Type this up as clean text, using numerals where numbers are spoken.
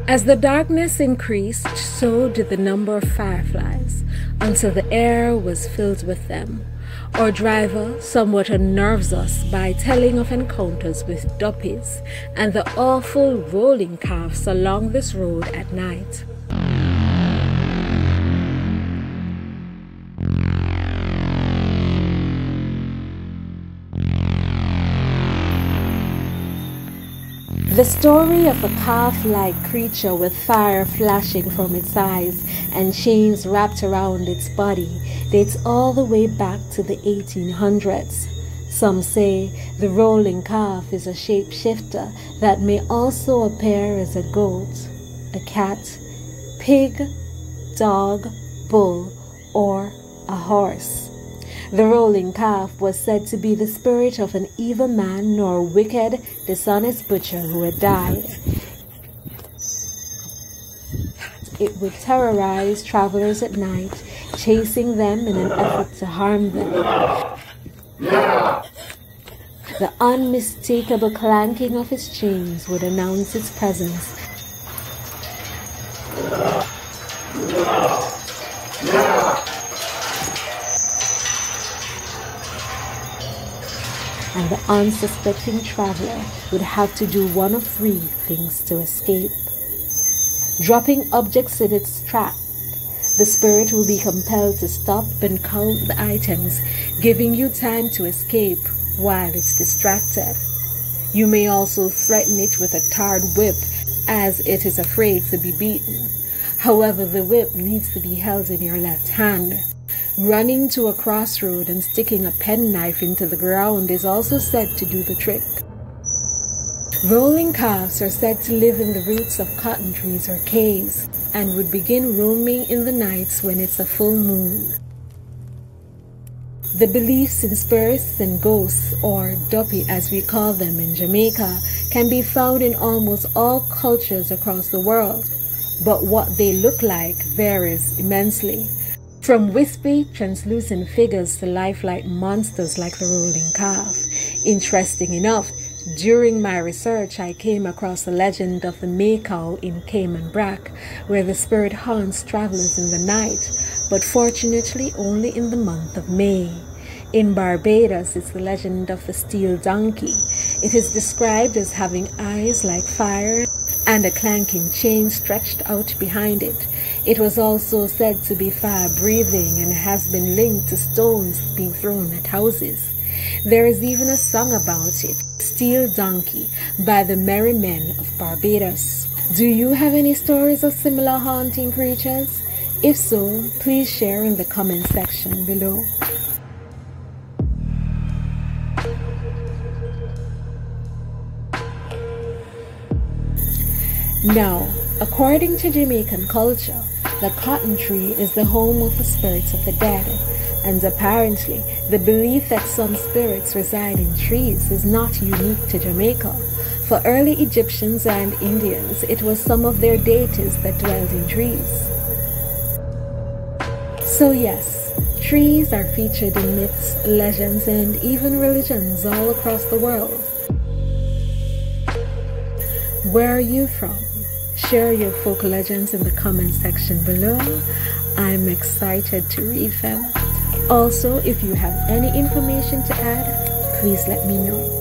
As the darkness increased, so did the number of fireflies, until the air was filled with them. Our driver somewhat unnerves us by telling of encounters with Duppys and the awful rolling calves along this road at night. The story of a calf-like creature with fire flashing from its eyes and chains wrapped around its body dates all the way back to the 1800s. Some say the rolling calf is a shapeshifter that may also appear as a goat, a cat, pig, dog, bull, or a horse. The rolling calf was said to be the spirit of an evil man nor wicked, dishonest butcher who had died. It would terrorize travelers at night, chasing them in an effort to harm them. The unmistakable clanking of its chains would announce its presence. And the unsuspecting traveler would have to do one of three things to escape. Dropping objects in its trap, the spirit will be compelled to stop and count the items, giving you time to escape while it's distracted. You may also threaten it with a tarred whip, as it is afraid to be beaten. However, the whip needs to be held in your left hand. Running to a crossroad and sticking a penknife into the ground is also said to do the trick. Rolling calves are said to live in the roots of cotton trees or caves and would begin roaming in the nights when it's a full moon. The beliefs in spirits and ghosts, or Duppy as we call them in Jamaica, can be found in almost all cultures across the world, but what they look like varies immensely. From wispy, translucent figures to lifelike monsters like the rolling calf. Interesting enough, during my research I came across the legend of the Maycow in Cayman Brac, where the spirit haunts travelers in the night, but fortunately only in the month of May. In Barbados, it's the legend of the steel donkey. It is described as having eyes like fire and a clanking chain stretched out behind it. It was also said to be fire-breathing and has been linked to stones being thrown at houses. There is even a song about it, Steel Donkey, by the Merry Men of Barbados. Do you have any stories of similar haunting creatures? If so, please share in the comment section below. Now, according to Jamaican culture, the cotton tree is the home of the spirits of the dead, and apparently the belief that some spirits reside in trees is not unique to Jamaica. For early Egyptians and Indians, it was some of their deities that dwelled in trees. So yes, trees are featured in myths, legends, and even religions all across the world. Where are you from? Share your folk legends in the comment section below. I'm excited to read them. Also, if you have any information to add, please let me know.